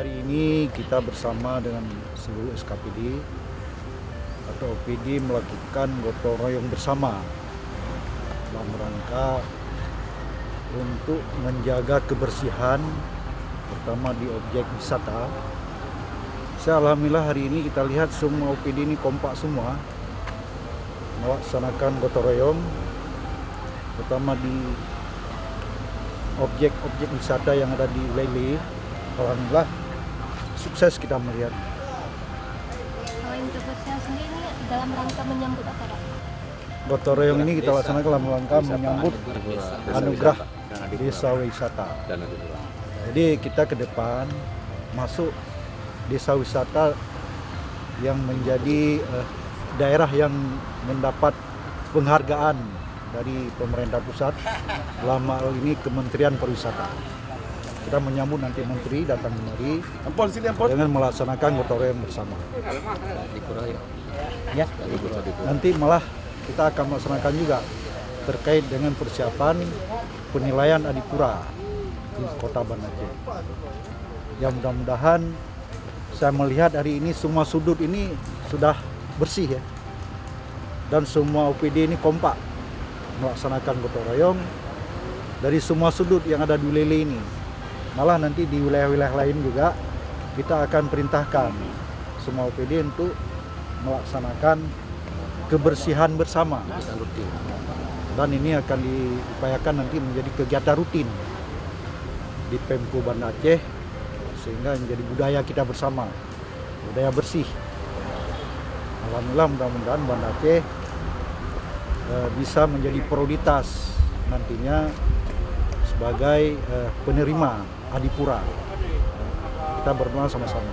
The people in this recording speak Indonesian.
Hari ini kita bersama dengan seluruh SKPD atau OPD melakukan gotong royong bersama dalam rangka untuk menjaga kebersihan terutama di objek wisata. Alhamdulillah hari ini kita lihat semua OPD ini kompak semua melaksanakan gotong royong terutama di objek-objek wisata yang ada di Lele. Alhamdulillah sukses kita melihat. Selain kebersihan sendiri dalam rangka menyambut apa, Pak? Gotong royong ini kita laksanakan dalam rangka menyambut anugerah desa wisata. Jadi kita ke depan masuk desa wisata yang menjadi daerah yang mendapat penghargaan dari pemerintah pusat, dalam hal ini Kementerian Pariwisata. Kita menyambut nanti menteri datang kemari dengan melaksanakan gotong royong bersama. Ya, nanti malah kita akan melaksanakan juga terkait dengan persiapan penilaian Adipura di Kota Banda Aceh. Ya mudah-mudahan saya melihat hari ini semua sudut ini sudah bersih ya, dan semua OPD ini kompak melaksanakan gotong royong dari semua sudut yang ada di Lele ini. Malah nanti di wilayah-wilayah lain juga kita akan perintahkan semua OPD untuk melaksanakan kebersihan bersama. Dan ini akan diupayakan nanti menjadi kegiatan rutin di Pemko Banda Aceh sehingga menjadi budaya kita bersama, budaya bersih. Alhamdulillah mudah-mudahan Banda Aceh bisa menjadi prioritas nantinya sebagai penerima Adipura. Kita berdoa sama-sama.